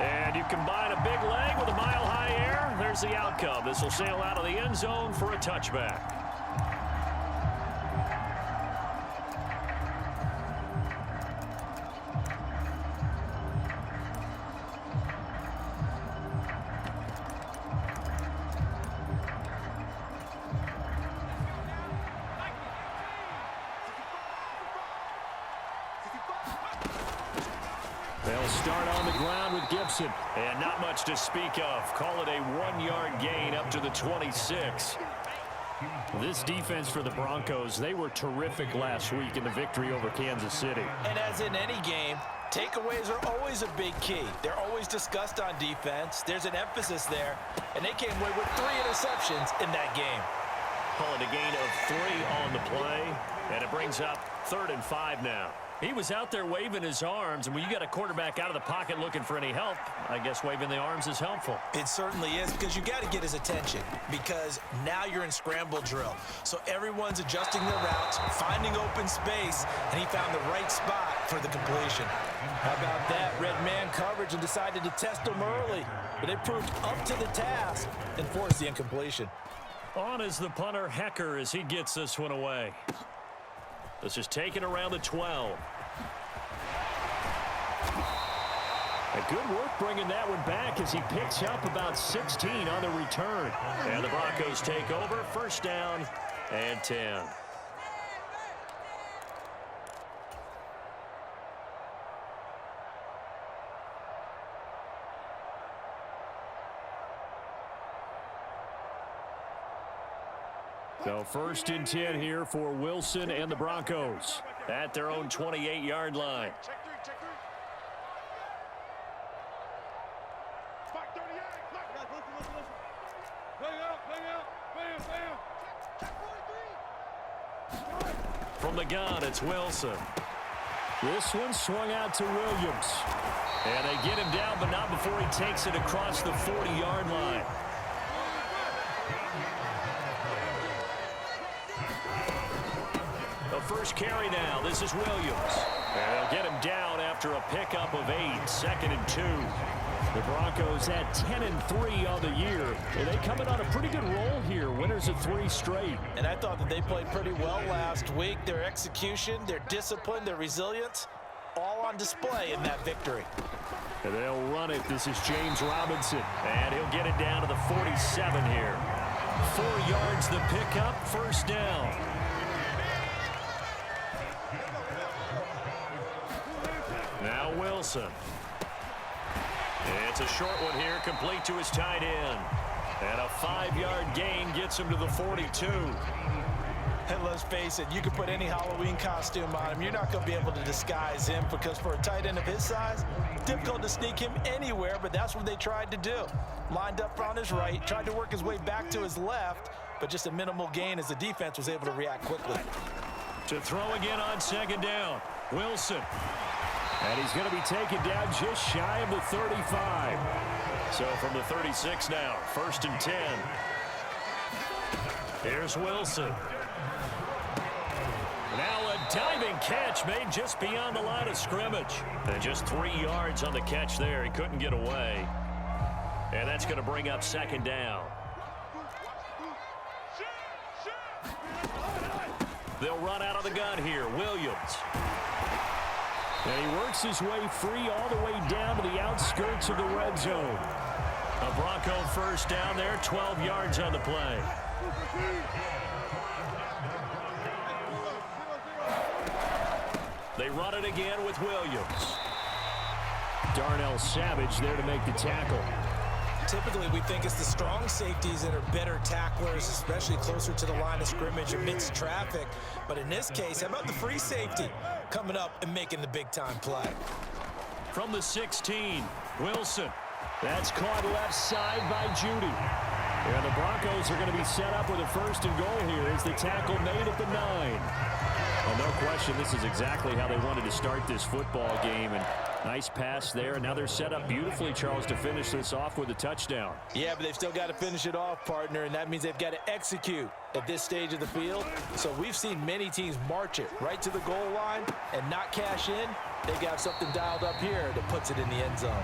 And you combine a big leg with a mile-high air, there's the outcome. This will sail out of the end zone for a touchback. They'll start on the ground with Gibson. And not much to speak of. Call it a 1-yard gain up to the 26. This defense for the Broncos, they were terrific last week in the victory over Kansas City. And as in any game, takeaways are always a big key. They're always discussed on defense. There's an emphasis there. And they came away with 3 interceptions in that game. Call it a gain of 3 on the play. And it brings up 3rd and 5 now. He was out there waving his arms, and when you got a quarterback out of the pocket looking for any help, I guess waving the arms is helpful. It certainly is, because you got to get his attention, because now you're in scramble drill. So everyone's adjusting their routes, finding open space, and he found the right spot for the completion. How about that? Red man coverage and decided to test him early, but they proved up to the task and forced the incompletion. On is the punter, Hecker, as he gets this one away. This is taken around the 12. A good work bringing that one back as he picks up about 16 on the return. And the Broncos take over, 1st down and 10. So 1st and 10 here for Wilson and the Broncos at their own 28-yard line. From the gun, it's Wilson. This one swung out to Williams. And they get him down, but not before he takes it across the 40-yard line. First carry now. This is Williams. And they'll get him down after a pickup of 8. 2nd and 2. The Broncos at 10-3 on the year. And they come in on a pretty good roll here. Winners of 3 straight. And I thought that they played pretty well last week. Their execution, their discipline, their resilience, all on display in that victory. And they'll run it. This is James Robinson. And he'll get it down to the 47 here. 4 yards the pickup. 1st down. Now Wilson. It's a short one here, complete to his tight end. And a 5-yard gain gets him to the 42. And let's face it, you can put any Halloween costume on him. You're not going to be able to disguise him, because for a tight end of his size, difficult to sneak him anywhere, but that's what they tried to do. Lined up on his right, tried to work his way back to his left, but just a minimal gain as the defense was able to react quickly. To throw again on 2nd down, Wilson. And he's going to be taken down just shy of the 35. So from the 36 now, 1st and 10. Here's Wilson. Now a diving catch made just beyond the line of scrimmage. And just 3 yards on the catch there. He couldn't get away. And that's going to bring up 2nd down. They'll run out of the gun here. Williams. And he works his way free all the way down to the outskirts of the red zone. A Bronco 1st down there, 12 yards on the play. They run it again with Williams. Darnell Savage there to make the tackle. Typically, we think it's the strong safeties that are better tacklers, especially closer to the line of scrimmage amidst traffic. But in this case, how about the free safety coming up and making the big-time play? From the 16, Wilson. That's caught left side by Judy. And the Broncos are going to be set up with a 1st and goal here as the tackle made at the 9. Well, no question, this is exactly how they wanted to start this football game. And nice pass there, and now they're set up beautifully, Charles, to finish this off with a touchdown. Yeah, but they've still got to finish it off, partner, and that means they've got to execute at this stage of the field. So we've seen many teams march it right to the goal line and not cash in. They got something dialed up here that puts it in the end zone.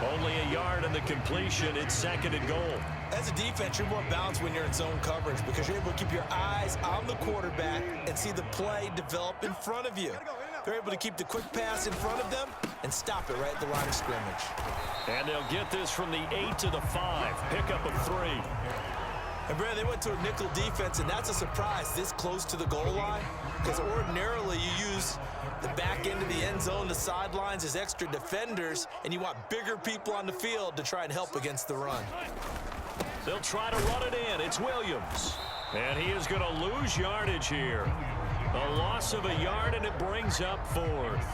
Only a yard in the completion. It's 2nd and goal. As a defense, you're more balanced when you're in zone coverage because you're able to keep your eyes on the quarterback and see the play develop in front of you. They're able to keep the quick pass in front of them and stop it right at the line of scrimmage. And they'll get this from the 8 to the 5. Pickup of 3. And, Brad, they went to a nickel defense, and that's a surprise this close to the goal line because ordinarily you use the back end of the end zone, the sidelines as extra defenders, and you want bigger people on the field to try and help against the run. They'll try to run it in. It's Williams. And he is going to lose yardage here. A loss of a yard, and it brings up 4th.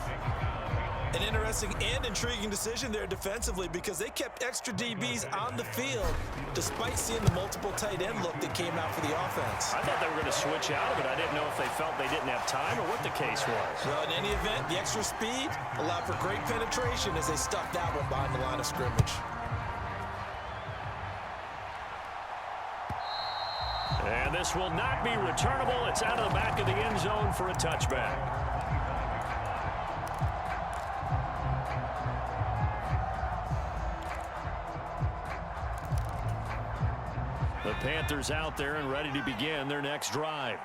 An interesting and intriguing decision there defensively because they kept extra DBs on the field despite seeing the multiple tight end look that came out for the offense. I thought they were going to switch out of it. I didn't know if they felt they didn't have time or what the case was. Well, in any event, the extra speed allowed for great penetration as they stuffed that one behind the line of scrimmage. And this will not be returnable. It's out of the back of the end zone for a touchback. The Panthers out there and ready to begin their next drive.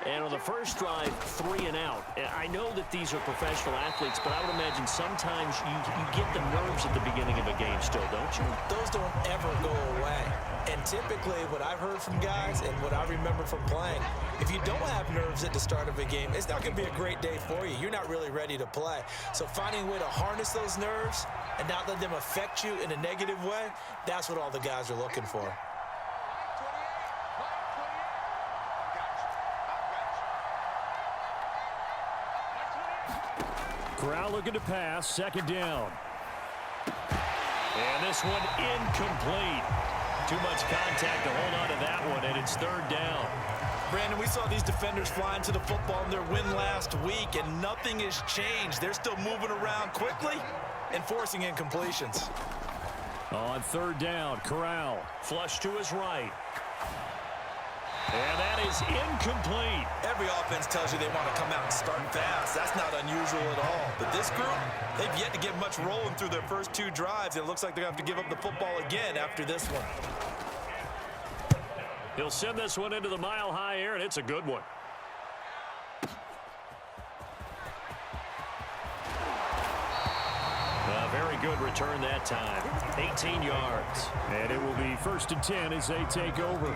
And on the first drive, 3 and out. And I know that these are professional athletes, but I would imagine sometimes you get the nerves at the beginning of a game still, don't you? Those don't ever go away. And typically what I've heard from guys and what I remember from playing, if you don't have nerves at the start of a game, it's not going to be a great day for you. You're not really ready to play. So finding a way to harness those nerves and not let them affect you in a negative way, that's what all the guys are looking for. Corral looking to pass, 2nd down. And this one incomplete. Too much contact to hold on to that one, and it's 3rd down. Brandon, we saw these defenders flying to the football in their win last week, and nothing has changed. They're still moving around quickly and forcing incompletions. On 3rd down, Corral flush to his right. And that is incomplete. Every offense tells you they want to come out and start fast. That's not unusual at all. But this group, they've yet to get much rolling through their first 2 drives. It looks like they're going to have to give up the football again after this one. He'll send this one into the mile-high air, and it's a good one. A very good return that time. 18 yards. And it will be 1st and 10 as they take over.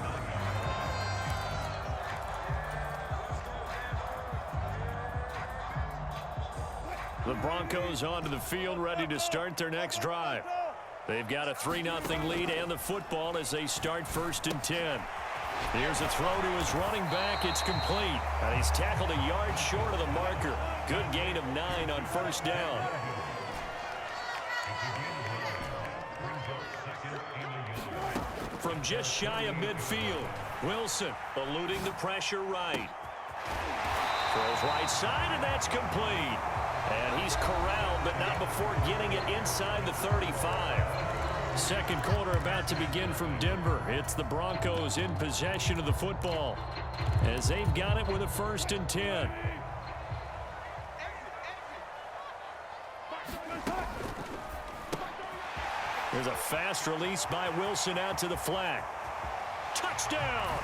The Broncos onto the field, ready to start their next drive. They've got a 3-0 lead and the football as they start 1st and 10. Here's a throw to his running back. It's complete. And he's tackled a yard short of the marker. Good gain of 9 on 1st down. From just shy of midfield, Wilson eluding the pressure right. Throws right side, and that's complete. And he's corralled, but not before getting it inside the 35. Second quarter about to begin from Denver. It's the Broncos in possession of the football as they've got it with a 1st and 10. There's a fast release by Wilson out to the flat. Touchdown!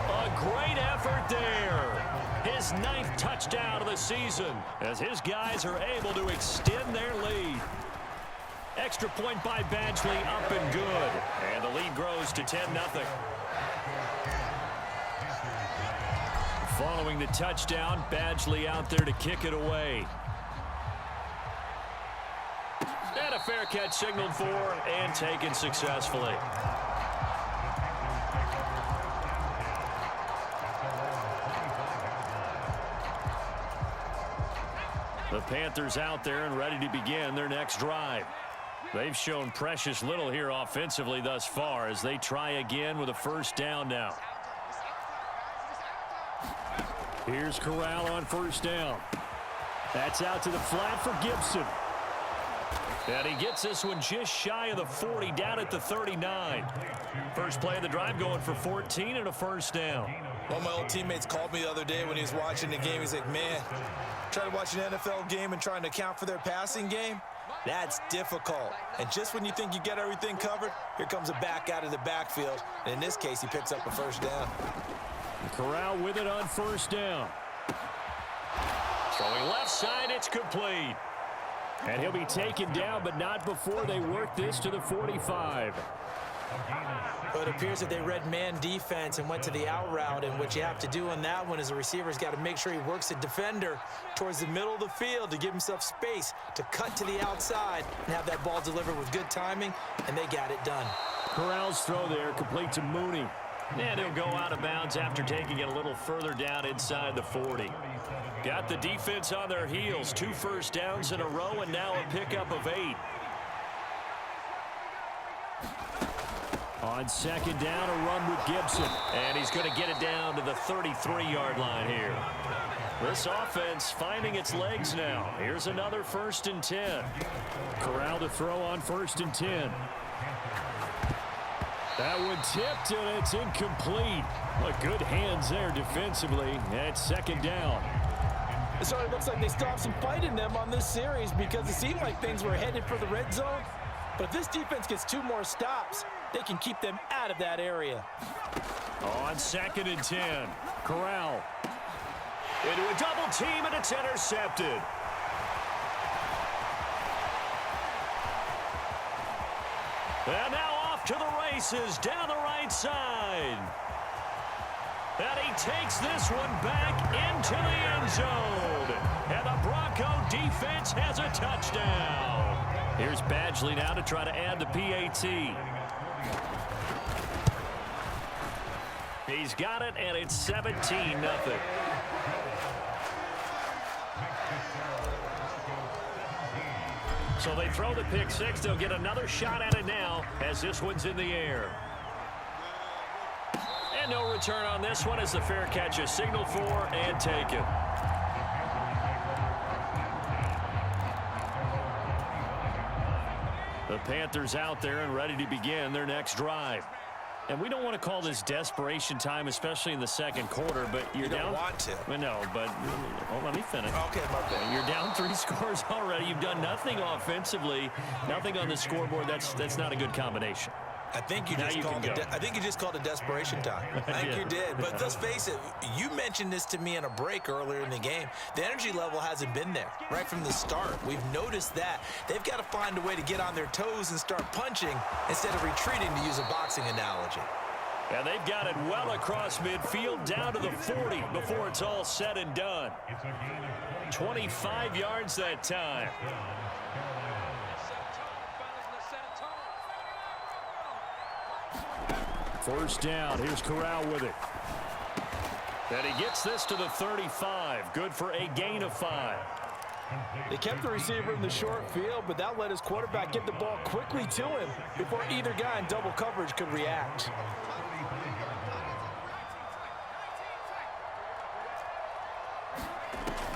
A great effort there. His 9th touchdown of the season as his guys are able to extend their lead. Extra point by Badgley, up and good. And the lead grows to 10-0. Following the touchdown, Badgley out there to kick it away. And a fair catch signaled for and taken successfully. The Panthers out there and ready to begin their next drive. They've shown precious little here offensively thus far as they try again with a 1st down now. Here's Corral on 1st down. That's out to the flat for Gibson. And he gets this one just shy of the 40, down at the 39. First play of the drive going for 14 and a 1st down. One of my old teammates called me the other day when he was watching the game. He's like, man, trying to watch an NFL game and trying to account for their passing game, that's difficult. And just when you think you get everything covered, here comes a back out of the backfield. And in this case, he picks up a first down. Corral with it on first down. Throwing left side, it's complete. And he'll be taken down, but not before they work this to the 45. But it appears that they read man defense and went to the out route, and what you have to do on that one is the receiver's got to make sure he works the defender towards the middle of the field to give himself space to cut to the outside and have that ball delivered with good timing, and they got it done. Corral's throw there, complete to Mooney. And he'll go out of bounds after taking it a little further down inside the 40. Got the defense on their heels. 2 first downs in a row, and now a pickup of 8. On second down, a run with Gibson. And he's going to get it down to the 33-yard line here. This offense finding its legs now. Here's another 1st and 10. Corral to throw on 1st and 10. That one tipped, and it's incomplete. Well, good hands there defensively. It's 2nd down. It sort of looks like they still have some fight in them on this series because it seemed like things were headed for the red zone. But if this defense gets 2 more stops, they can keep them out of that area. On 2nd and 10, Corral into a double team, and it's intercepted. And now off to the races down the right side. And he takes this one back into the end zone. And the Bronco defense has a touchdown. Here's Badgley now to try to add the PAT. He's got it, and it's 17-0. So they throw the pick 6. They'll get another shot at it now as this one's in the air. And no return on this one as the fair catch is signaled for and taken. The Panthers out there and ready to begin their next drive. And we don't want to call this desperation time, especially in the 2nd quarter, but you're down. You don't want to. Well, no, but let me finish. Okay, my bad. You're down 3 scores already. You've done nothing offensively, nothing on the scoreboard. That's not a good combination. I think you just called it desperation time. I think you did. But let's face it, you mentioned this to me in a break earlier in the game. The energy level hasn't been there right from the start. We've noticed that. They've got to find a way to get on their toes and start punching instead of retreating, to use a boxing analogy. And they've got it well across midfield down to the 40 before it's all said and done. 25 yards that time. First down. Here's Corral with it. And he gets this to the 35. Good for a gain of 5. They kept the receiver in the short field, but that let his quarterback get the ball quickly to him before either guy in double coverage could react.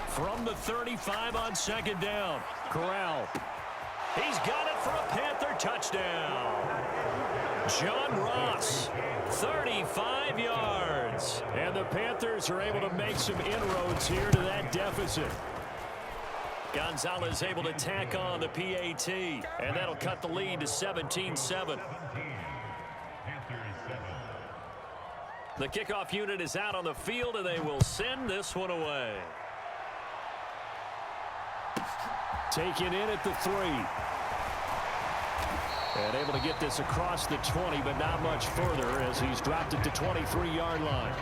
From the 35 on 2nd down. Corral. He's got it for a Panther touchdown. John Ross, 35 yards. And the Panthers are able to make some inroads here to that deficit. Gonzalez able to tack on the PAT, and that'll cut the lead to 17-7. The kickoff unit is out on the field, and they will send this one away. Taken in at the 3. And able to get this across the 20, but not much further as he's dropped it to 23-yard line.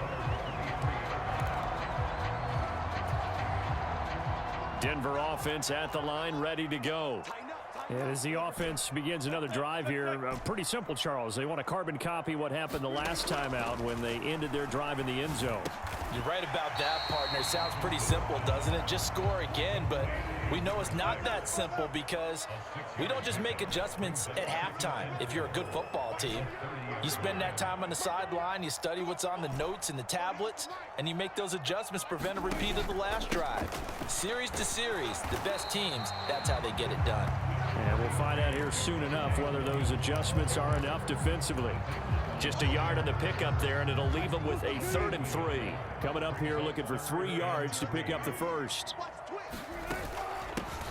Denver offense at the line, ready to go. And as the offense begins another drive here, pretty simple, Charles. They want to carbon copy what happened the last time out when they ended their drive in the end zone. You're right about that, partner. Sounds pretty simple, doesn't it? Just score again, but we know it's not that simple because we don't just make adjustments at halftime if you're a good football team. You spend that time on the sideline, you study what's on the notes and the tablets, and you make those adjustments, prevent a repeat of the last drive. Series to series, the best teams, that's how they get it done. And we'll find out here soon enough whether those adjustments are enough defensively. Just a yard on the pickup there, and it'll leave them with a 3rd and 3. Coming up here looking for 3 yards to pick up the first.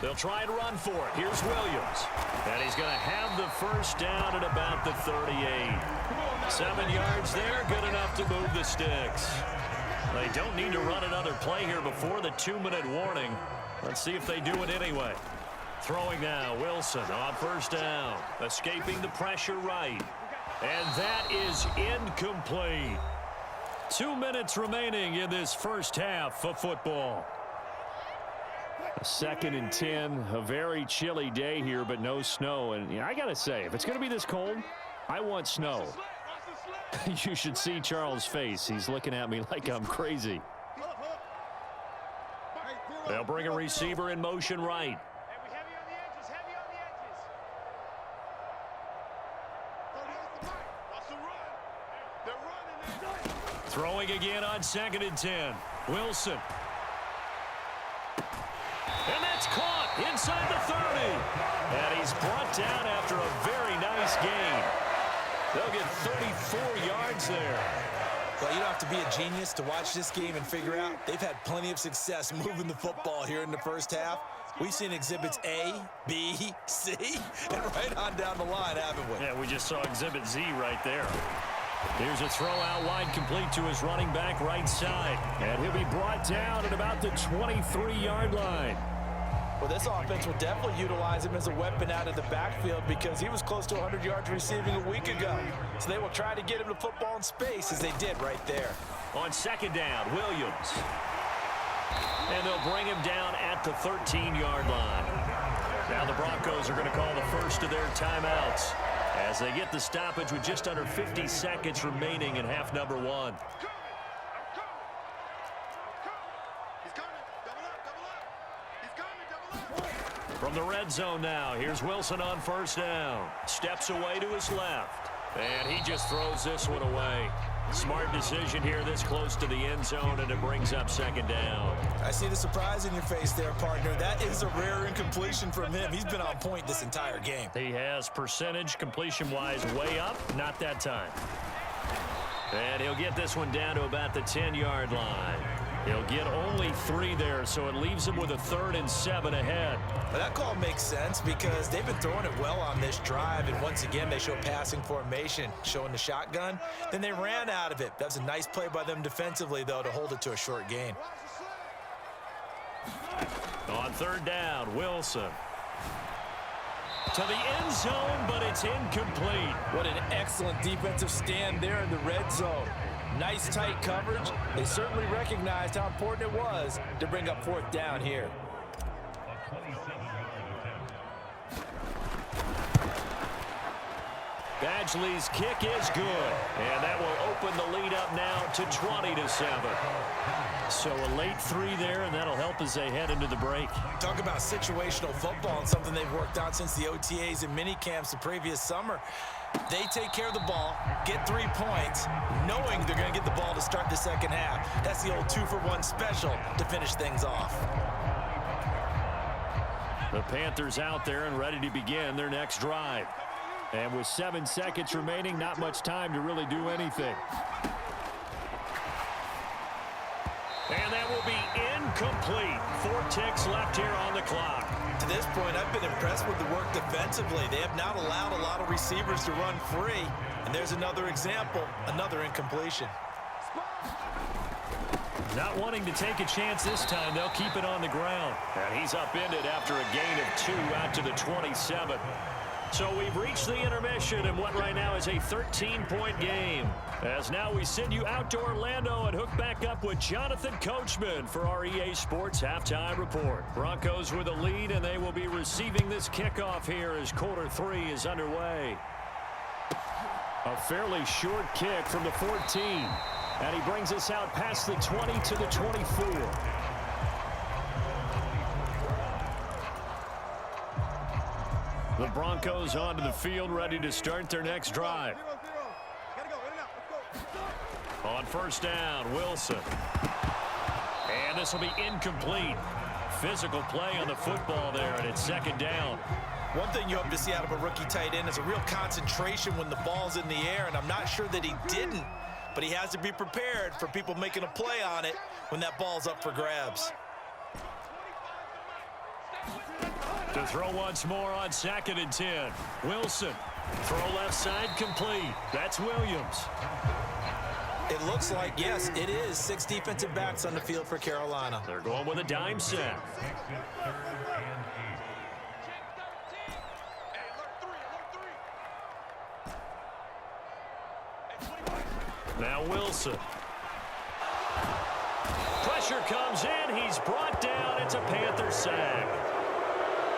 They'll try and run for it. Here's Williams. And he's going to have the first down at about the 38. 7 yards there, good enough to move the sticks. They don't need to run another play here before the 2-minute warning. Let's see if they do it anyway. Throwing now, Wilson on first down. Escaping the pressure right. And that is incomplete. 2 minutes remaining in this first half of football. A 2nd and 10, a very chilly day here, but no snow. And I got to say, if it's going to be this cold, I want snow. You should see Charles' face. He's looking at me like I'm crazy. They'll bring a receiver in motion right. Throwing again on 2nd and 10. Wilson. And that's caught inside the 30. And he's brought down after a very nice gain. They'll get 34 yards there. Well, you don't have to be a genius to watch this game and figure out they've had plenty of success moving the football here in the first half. We've seen exhibits A, B, C, and right on down the line, haven't we? Yeah, we just saw exhibit Z right there. Here's a throw out wide complete to his running back right side. And he'll be brought down at about the 23-yard line. Well, this offense will definitely utilize him as a weapon out of the backfield because he was close to 100 yards receiving a week ago. So they will try to get him the football in space as they did right there. On 2nd down, Williams. And they'll bring him down at the 13-yard line. Now the Broncos are going to call the first of their timeouts as they get the stoppage with just under 50 seconds remaining in half number 1. From the red zone now, here's Wilson on first down. Steps away to his left. And he just throws this one away. Smart decision here this close to the end zone, and it brings up 2nd down. I see the surprise in your face there, partner. That is a rare incompletion from him. He's been on point this entire game. He has percentage completion-wise way up, not that time. And he'll get this one down to about the 10-yard line. He'll get only 3 there, so it leaves him with a 3rd and 7 ahead. Well, that call makes sense because they've been throwing it well on this drive, and once again they show passing formation, showing the shotgun. Then they ran out of it. That was a nice play by them defensively, though, to hold it to a short gain. On 3rd down, Wilson. To the end zone, but it's incomplete. What an excellent defensive stand there in the red zone. Nice tight coverage. They certainly recognized how important it was to bring up 4th down here. Badgley's kick is good, and that will open the lead up now to 20-7. So a late 3 there, and that'll help as they head into the break. Talk about situational football and something they've worked on since the OTAs and mini camps the previous summer. They take care of the ball, get 3 points, knowing they're going to get the ball to start the second half. That's the old 2-for-1 special to finish things off. The Panthers out there and ready to begin their next drive. And with 7 seconds remaining, not much time to really do anything. And that will be incomplete. 4 ticks left here on the clock. To this point, I've been impressed with the work defensively. They have not allowed a lot of receivers to run free. And there's another example, another incompletion. Not wanting to take a chance this time, they'll keep it on the ground. And he's upended after a gain of 2 out to the 27. So we've reached the intermission in what right now is a 13-point game. As now we send you out to Orlando and hook back up with Jonathan Coachman for our EA Sports Halftime Report. Broncos with a lead, and they will be receiving this kickoff here as quarter 3 is underway. A fairly short kick from the 14. And he brings us out past the 20 to the 24. The Broncos onto the field, ready to start their next drive. On first down, Wilson. And this will be incomplete. Physical play on the football there, and it's 2nd down. One thing you hope to see out of a rookie tight end is a real concentration when the ball's in the air, and I'm not sure that he didn't, but he has to be prepared for people making a play on it when that ball's up for grabs. To throw once more on 2nd and 10. Wilson. Throw left side complete. That's Williams. It looks like, yes, it is 6 defensive backs on the field for Carolina. They're going with a dime set. Now Wilson. Pressure comes in. He's brought down. It's a Panther sack.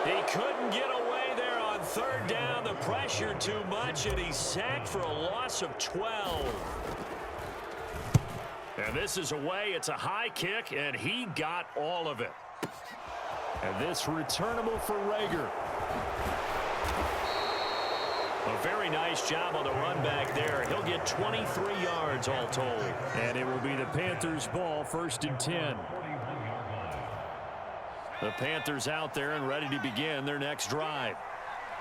He couldn't get away there on 3rd down. The pressure too much, and he's sacked for a loss of 12. And this is away. It's a high kick, and he got all of it. And this returnable for Rager. A very nice job on the run back there. He'll get 23 yards all told. And it will be the Panthers' ball, 1st and 10. The Panthers out there and ready to begin their next drive.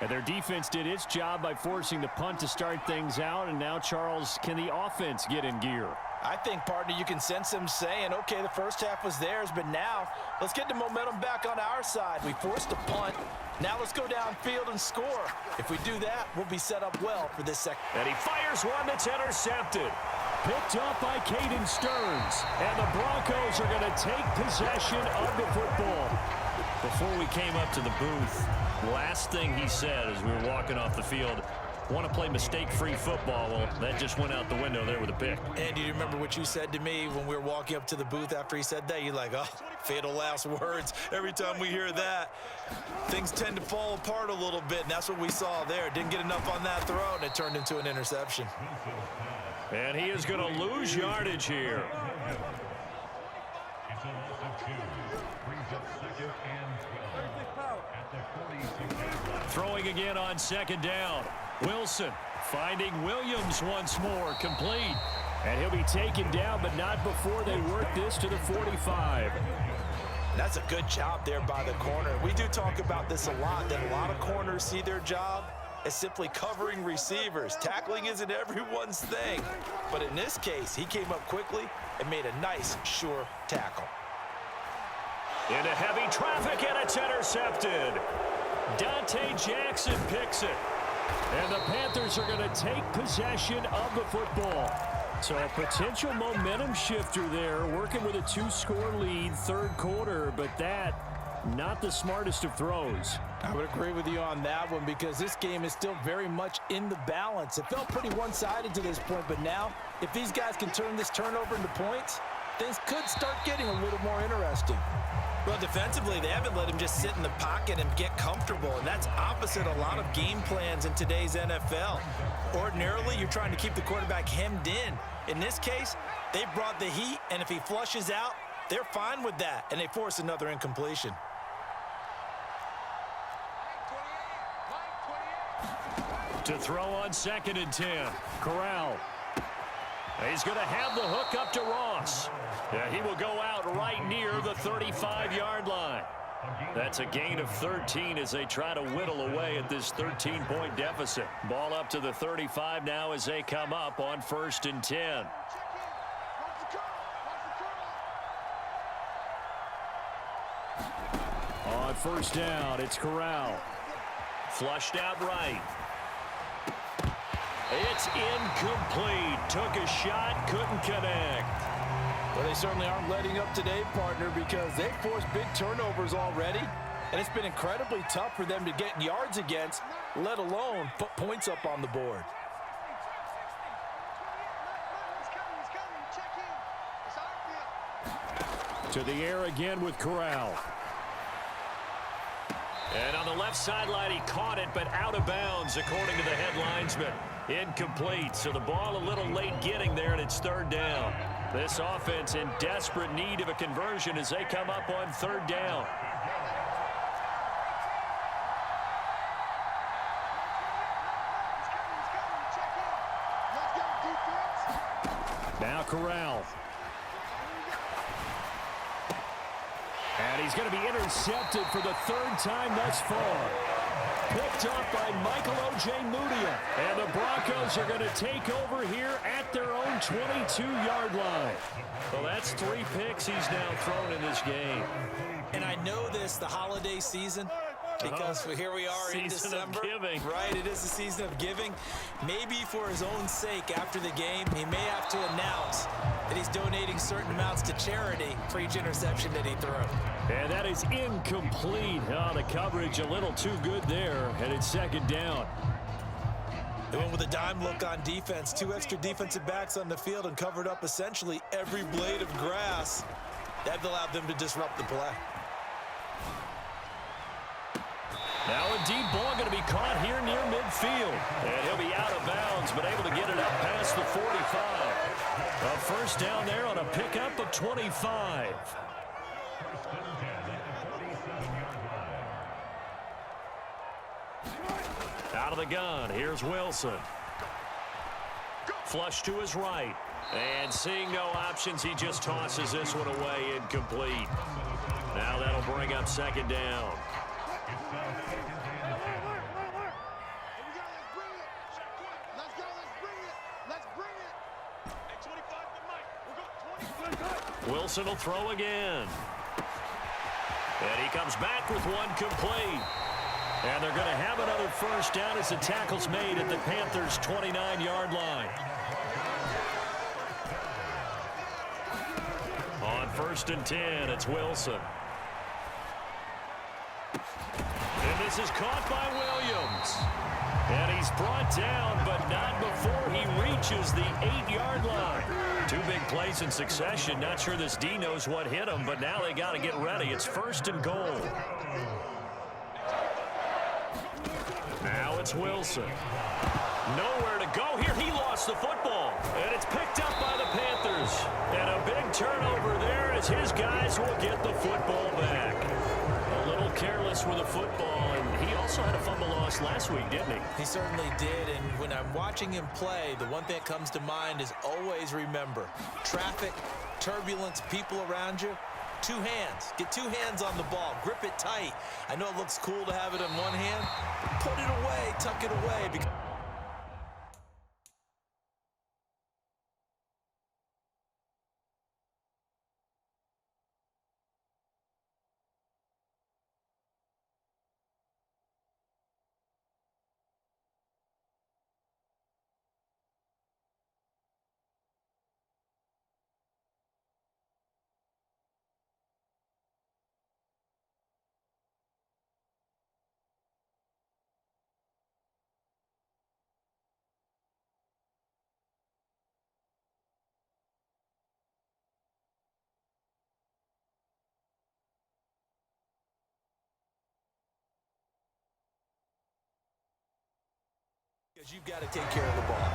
And their defense did its job by forcing the punt to start things out. And now, Charles, can the offense get in gear? I think, partner, you can sense them saying, okay, the first half was theirs, but now let's get the momentum back on our side. We forced a punt. Now let's go downfield and score. If we do that, we'll be set up well for this second. And he fires one that's intercepted. Picked up by Caden Stearns. And the Broncos are going to take possession of the football. Before we came up to the booth, last thing he said as we were walking off the field, want to play mistake-free football. Well, that just went out the window there with a pick. And do you remember what you said to me when we were walking up to the booth after he said that? You're like, oh, fatal last words. Every time we hear that, things tend to fall apart a little bit, and that's what we saw there. Didn't get enough on that throw, and it turned into an interception. And he is going to lose yardage here. Throwing again on 2nd down. Wilson finding Williams once more, complete. And he'll be taken down, but not before they work this to the 45. That's a good job there by the corner. We do talk about this a lot, that a lot of corners see their job as simply covering receivers. Tackling isn't everyone's thing. But in this case, he came up quickly and made a nice, sure tackle. Into heavy traffic, and it's intercepted. Dante Jackson picks it. And the Panthers are going to take possession of the football. So a potential momentum shifter there, working with a 2-score lead, 3rd quarter, but that, not the smartest of throws. I would agree with you on that one because this game is still very much in the balance. It felt pretty one-sided to this point, but now, if these guys can turn this turnover into points, things could start getting a little more interesting. Well, defensively, they haven't let him just sit in the pocket and get comfortable, and that's opposite a lot of game plans in today's NFL. Ordinarily, you're trying to keep the quarterback hemmed in. In this case, they brought the heat, and if he flushes out, they're fine with that, and they force another incompletion. To throw on 2nd and 10, Corral. He's going to have the hook up to Ross. Yeah, he will go out right near the 35-yard line. That's a gain of 13 as they try to whittle away at this 13-point deficit. Ball up to the 35 now as they come up on 1st and 10. On 1st down, it's Corral. Flushed out right. It's incomplete. Took a shot, couldn't connect. Well, they certainly aren't letting up today, partner, because they've forced big turnovers already, and it's been incredibly tough for them to get yards against, let alone put points up on the board. To the air again with Corral. And on the left sideline, he caught it, but out of bounds, according to the head linesman. Incomplete, so the ball a little late getting there, and it's 3rd down. This offense in desperate need of a conversion as they come up on 3rd down. Now Corral. And he's going to be intercepted for the 3rd time thus far. Picked off by Michael O.J. Mudia. And the Broncos are going to take over here at their own 22-yard line. Well, that's 3 picks he's now thrown in this game. And I know this, the holiday season, because here we are in December. Season of giving. Right, it is the season of giving. Maybe for his own sake, after the game, he may have to announce that he's donating certain amounts to charity for each interception that he threw. And that is incomplete. Oh, the coverage a little too good there, and it's second down. They went with a dime look on defense. 2 extra defensive backs on the field and covered up essentially every blade of grass. That allowed them to disrupt the play. Now a deep ball going to be caught here near midfield. And he'll be out of bounds, but able to get it up past the 45. A first down there on a pickup of 25. Out of the gun, here's Wilson. Flush to his right. And seeing no options, he just tosses this one away, incomplete. Now that'll bring up second down. Wilson will throw again. And he comes back with one complete. And they're going to have another first down as the tackle's made at the Panthers' 29-yard line. On 1st and 10, it's Wilson. And this is caught by Williams. And he's brought down, but not before he reaches the 8-yard line. 2 big plays in succession. Not sure this D knows what hit him, but now they got to get ready. It's 1st and goal. Now it's Wilson. Nowhere to go here. He lost the football. And it's picked up by the Panthers. And a big turnover there as his guys will get the football back. A little careless with the football. And he also had a fumble loss last week, didn't he? He certainly did. And when I'm watching him play, the one thing that comes to mind is always remember. Traffic, turbulence, people around you. 2 hands. Get 2 hands on the ball. Grip it tight. I know it looks cool to have it in one hand. Put it away. Tuck it away. Because you've got to take care of the ball.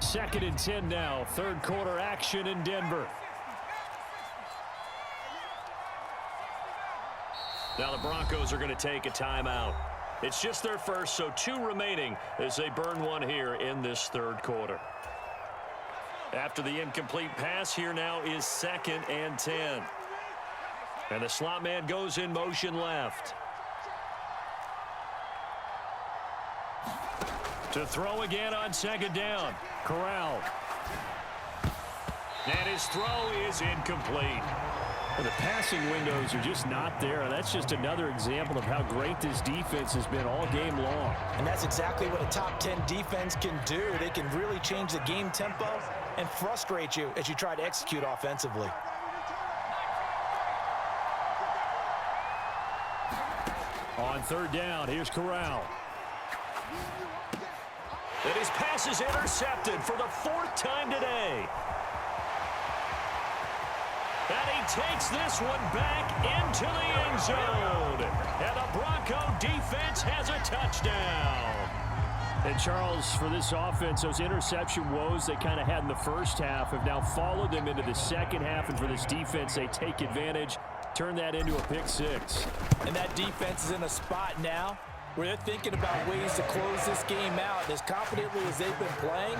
Second and 10 now. 3rd quarter action in Denver. Now the Broncos are going to take a timeout. It's just their first, so 2 remaining as they burn one here in this 3rd quarter. After the incomplete pass, here now is 2nd and 10. And the slot man goes in motion left. To throw again on 2nd down. Corral. And his throw is incomplete. Well, the passing windows are just not there. And that's just another example of how great this defense has been all game long. And that's exactly what a top 10 defense can do. They can really change the game tempo and frustrate you as you try to execute offensively. On 3rd down, here's Corral. And his pass is intercepted for the 4th time today. And he takes this one back into the end zone. And the Bronco defense has a touchdown. And Charles, for this offense, those interception woes they kind of had in the first half have now followed them into the second half. And for this defense, they take advantage, turn that into a pick six. And that defense is in a spot now where they're thinking about ways to close this game out. And as confidently as they've been playing,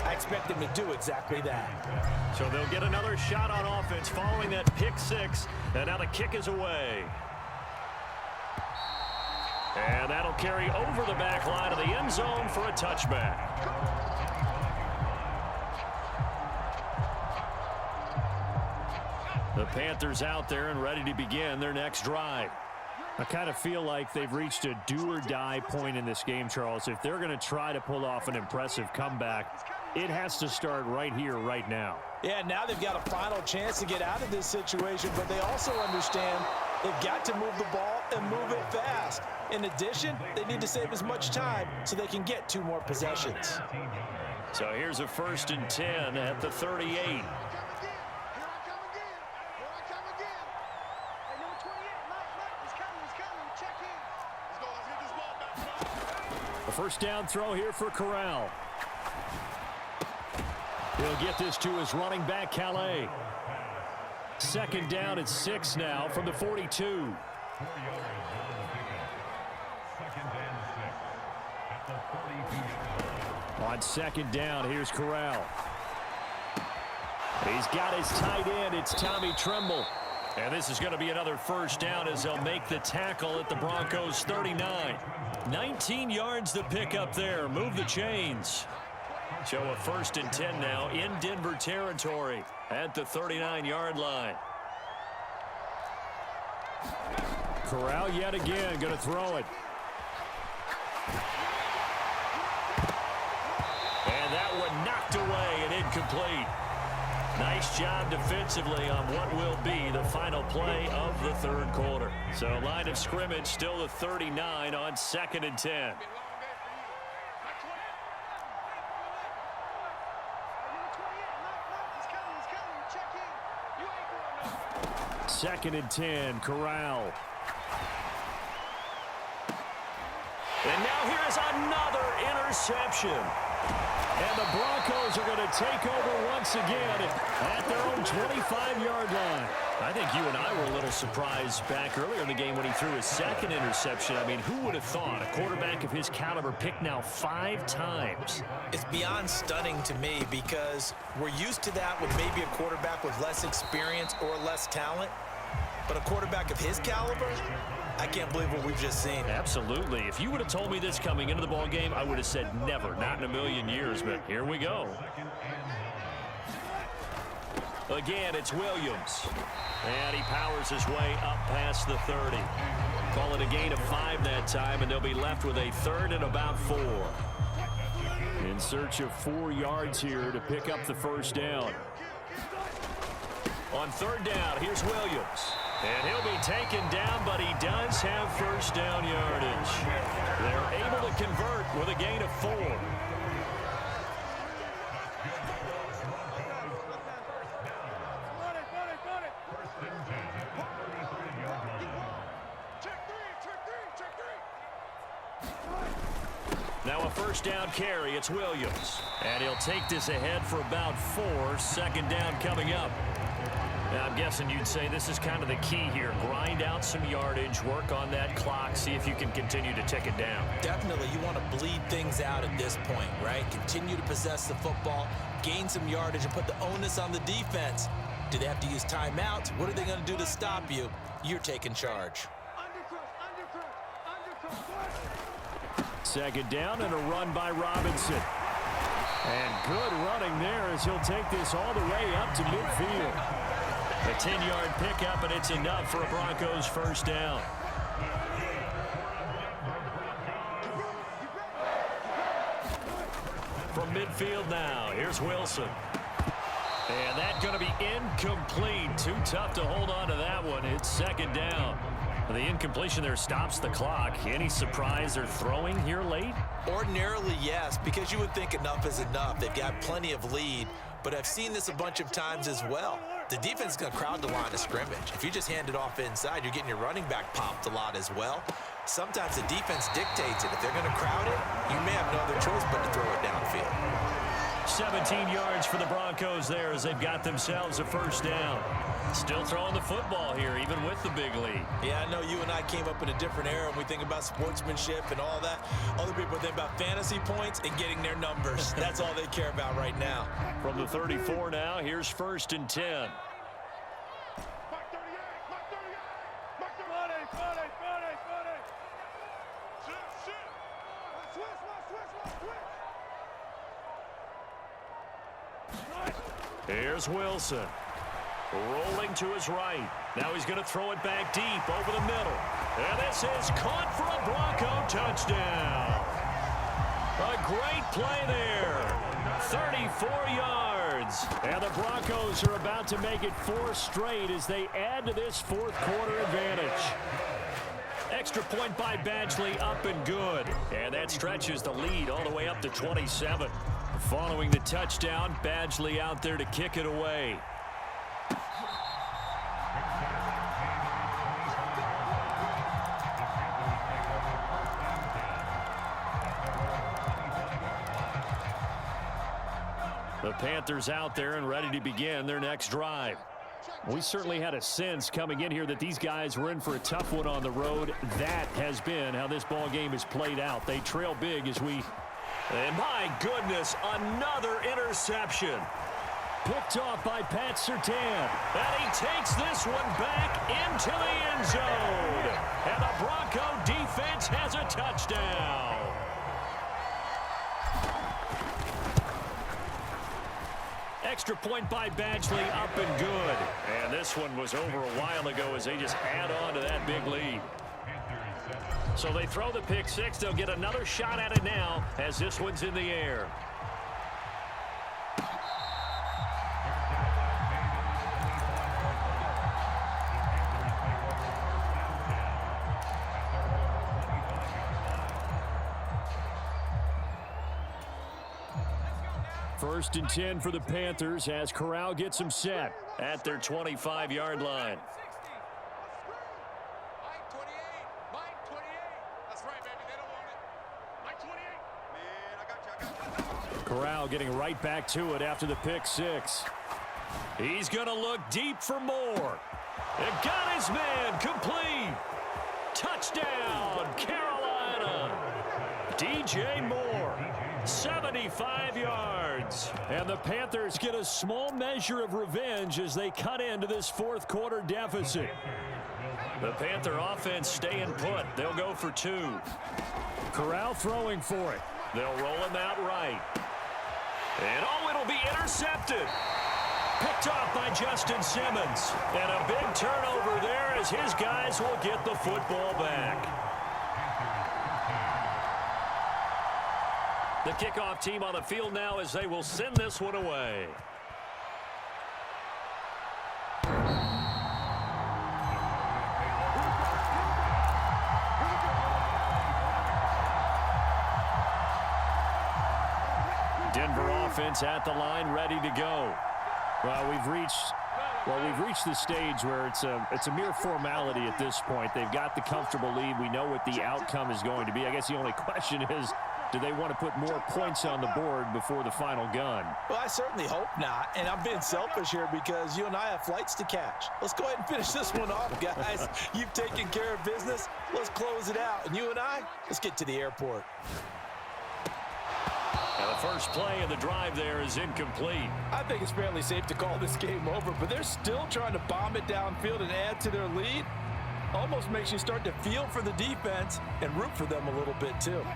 I expect them to do exactly that. So they'll get another shot on offense following that pick six. And now the kick is away. And that'll carry over the back line of the end zone for a touchback. The Panthers out there and ready to begin their next drive. I kind of feel like they've reached a do-or-die point in this game, Charles. If they're going to try to pull off an impressive comeback, it has to start right here, right now. Yeah, now they've got a final chance to get out of this situation, but they also understand they've got to move the ball and move it fast. In addition, they need to save as much time so they can get 2 more possessions. So here's a 1st and 10 at the 38. A first down throw here for Corral. He'll get this to his running back, Calais. 2nd down at 6 now from the 42. On 2nd down, here's Corral. He's got his tight end. It's Tommy Tremble. And this is going to be another 1st down as they'll make the tackle at the Broncos' 39. 19 yards to pick up there. Move the chains. So a 1st and 10 now in Denver territory at the 39-yard line. Corral yet again going to throw it. And that one knocked away and incomplete. Nice job defensively on what will be the final play of the 3rd quarter. So line of scrimmage still the 39 on 2nd and 10. 2nd and 10, Corral. And now here's another interception. And the Broncos are going to take over once again at their own 25-yard line. I think you and I were a little surprised back earlier in the game when he threw his 2nd interception. I mean, who would have thought a quarterback of his caliber picked now 5 times? It's beyond stunning to me because we're used to that with maybe a quarterback with less experience or less talent. But a quarterback of his caliber, I can't believe what we've just seen. Absolutely. If you would have told me this coming into the ball game, I would have said never, not in a million years. But here we go. Again, it's Williams. And he powers his way up past the 30. Call it a gain of 5 that time, and they'll be left with a 3rd and about 4. In search of 4 yards here to pick up the 1st down. On 3rd down, here's Williams. And he'll be taken down, but he does have 1st down yardage. They're able to convert with a gain of 4. Now a 1st down carry. It's Williams. And he'll take this ahead for about 4. 2nd down coming up. Now, I'm guessing you'd say this is kind of the key here. Grind out some yardage, work on that clock, see if you can continue to tick it down. Definitely, you want to bleed things out at this point, right? Continue to possess the football, gain some yardage, and put the onus on the defense. Do they have to use timeouts? What are they going to do to stop you? You're taking charge. 2nd down and a run by Robinson. And good running there as he'll take this all the way up to midfield. A 10-yard pickup, and it's enough for a Broncos 1st down. From midfield now, here's Wilson. And that's going to be incomplete. Too tough to hold on to that one. It's 2nd down. The incompletion there stops the clock. Any surprise they're throwing here late? Ordinarily, yes, because you would think enough is enough. They've got plenty of lead, but I've seen this a bunch of times as well. The defense is going to crowd the line of scrimmage. If you just hand it off inside, you're getting your running back popped a lot as well. sometimes the defense dictates it. If they're going to crowd it, you may have no other choice but to throw it downfield. 17 yards for the Broncos there as they've got themselves a first down. Still throwing the football here, even with the big lead. Yeah, I know you and I came up in a different era when we think about sportsmanship and all that. Other people think about fantasy points and getting their numbers. That's all they care about right now. From the 34 now, here's 1st and 10. Here's Wilson. Rolling to his right. Now he's going to throw it back deep over the middle. And this is caught for a Bronco touchdown. A great play there. 34 yards. And the Broncos are about to make it 4 straight as they add to this fourth quarter advantage. Extra point by Badgley, up and good. And that stretches the lead all the way up to 27. Following the touchdown, Badgley out there to kick it away. The Panthers out there and ready to begin their next drive. We certainly had a sense coming in here that these guys were in for a tough one on the road. That has been how this ball game is played out. They trail big as we... And my goodness, another interception. Picked off by Pat Surtain. And he takes this one back into the end zone. And the Bronco defense has a touchdown. Extra point by Badgley, up and good. And this one was over a while ago as they just add on to that big lead. So they throw the pick six. They'll get another shot at it now as this one's in the air. First and 10 for the Panthers as Corral gets them set at their 25-yard line. Corral getting right back to it after the pick six. He's going to look deep for more. It got his man complete. Touchdown, Carolina. DJ Moore, 75 yards. And the Panthers get a small measure of revenge as they cut into this fourth quarter deficit. The Panther offense staying put. They'll go for 2. Corral throwing for it. They'll roll him out right. And it'll be intercepted. Picked off by Justin Simmons. And a big turnover there as his guys will get the football back. The kickoff team on the field now as they will send this one away. Denver offense at the line, ready to go. Well, we've reached the stage where it's a mere formality at this point. They've got the comfortable lead. We know what the outcome is going to be. I guess the only question is, do they want to put more points on the board before the final gun? Well, I certainly hope not. And I'm being selfish here because you and I have flights to catch. Let's go ahead and finish this one off, guys. You've taken care of business. Let's close it out. And you and I, let's get to the airport. And the first play of the drive there is incomplete. I think it's fairly safe to call this game over, but they're still trying to bomb it downfield and add to their lead. Almost makes you start to feel for the defense and root for them a little bit too.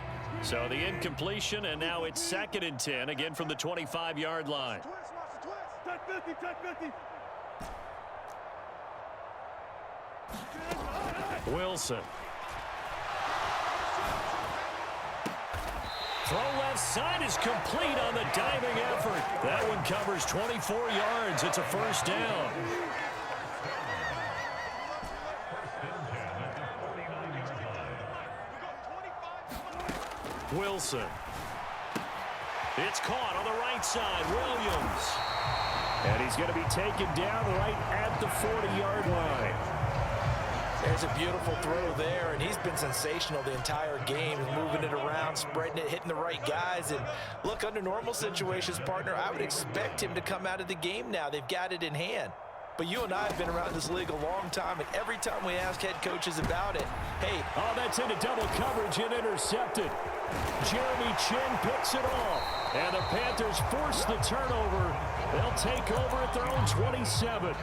So the incompletion, and now it's 2nd and 10, again from the 25-yard line. Wilson. Throw left side is complete on the diving effort. That one covers 24 yards. It's a first down. Wilson. It's caught on the right side. Williams. And he's going to be taken down right at the 40-yard line. There's a beautiful throw there, and he's been sensational the entire game, moving it around, spreading it, hitting the right guys. And look, under normal situations, partner, I would expect him to come out of the game now. They've got it in hand. But you and I have been around this league a long time, and every time we ask head coaches about it, hey. Oh, that's into double coverage and intercepted. Jeremy Chin picks it off. And the Panthers force the turnover. They'll take over at their own 27.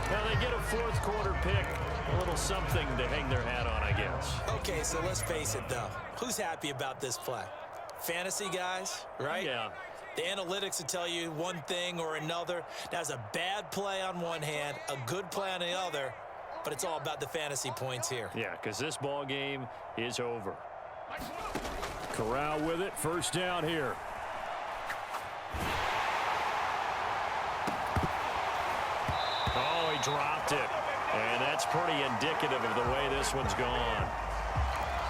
Now they get a fourth quarter pick. A little something to hang their hat on, I guess. Okay, so let's face it, though. Who's happy about this play? Fantasy guys, right? Yeah. The analytics will tell you one thing or another. That's a bad play on one hand, a good play on the other, but it's all about the fantasy points here. Yeah, because this ball game is over. Corral with it, first down here. Oh, he dropped it. And that's pretty indicative of the way this one's gone.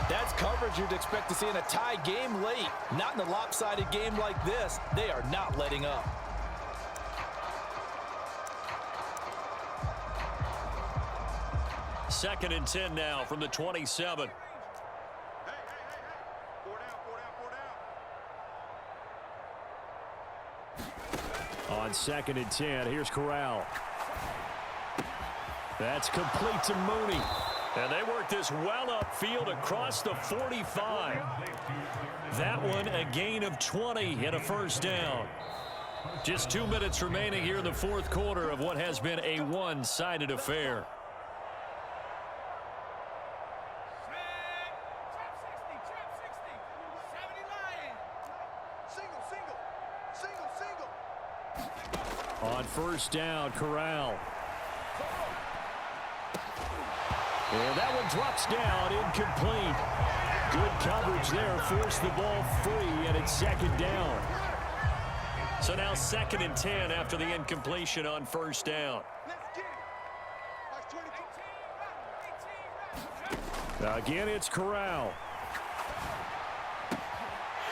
That's coverage you'd expect to see in a tie game late. Not in a lopsided game like this. They are not letting up. Second and 10 now from the 27. On second and 10, here's Corral. That's complete to Mooney. And they work this well upfield across the 45. That one a gain of 20 and a first down. Just 2 minutes remaining here in the fourth quarter of what has been a one-sided affair. On first down, Corral. And that one drops down, incomplete. Good coverage there, forced the ball free, and it's second down. So now second and 10 after the incompletion on first down. Again, it's Corral.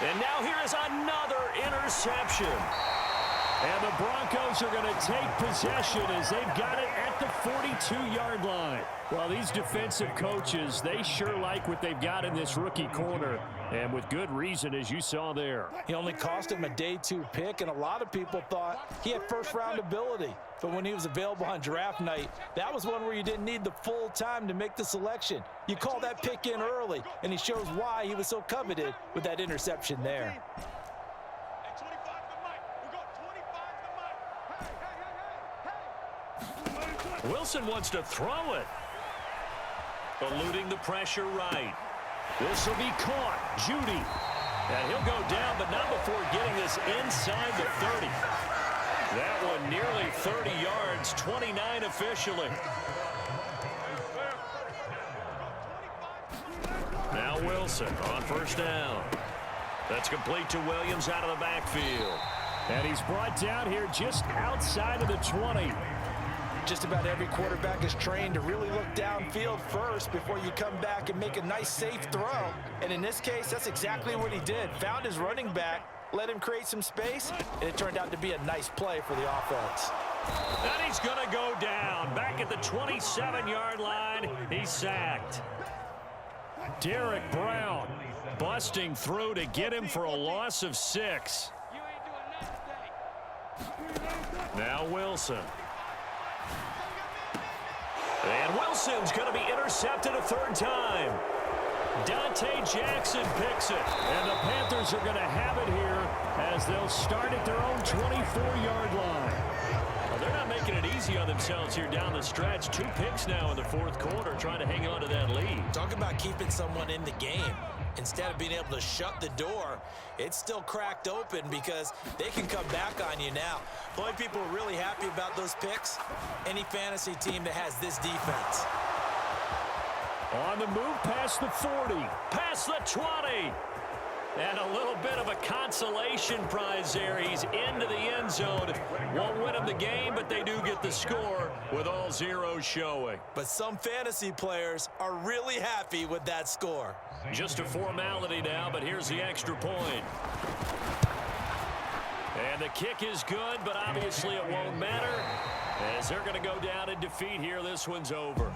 And now here is another interception. And the Broncos are going to take possession as they've got it at the 42-yard line. Well, these defensive coaches, they sure like what they've got in this rookie corner, and with good reason, as you saw there. He only cost him a day 2 pick, and a lot of people thought he had first-round ability. But when he was available on draft night, that was one where you didn't need the full time to make the selection. You call that pick in early, and he shows why he was so coveted with that interception there. Wilson wants to throw it. Eluding the pressure right. This will be caught. Judy. And he'll go down, but not before getting this inside the 30. That one nearly 30 yards, 29 officially. Now Wilson on first down. That's complete to Williams out of the backfield. And he's brought down here just outside of the 20. Just about every quarterback is trained to really look downfield first before you come back and make a nice, safe throw. And in this case, that's exactly what he did. Found his running back, let him create some space, and it turned out to be a nice play for the offense. And he's going to go down. Back at the 27-yard line, he's sacked. Derek Brown busting through to get him for a loss of 6. Now Wilson. And Wilson's going to be intercepted a third time. Dante Jackson picks it. And the Panthers are going to have it here as they'll start at their own 24-yard line. Well, they're not making it easy on themselves here down the stretch. 2 picks now in the fourth quarter trying to hang on to that lead. Talk about keeping someone in the game. Instead of being able to shut the door, it's still cracked open because they can come back on you now. The only people are really happy about those picks, any fantasy team that has this defense. On the move past the 40, past the 20. And a little bit of a consolation prize there. He's into the end zone. Won't win him the game, but they do get the score with all zeros showing. But some fantasy players are really happy with that score. Just a formality now, but here's the extra point. And the kick is good, but obviously it won't matter as they're going to go down in defeat here. This one's over.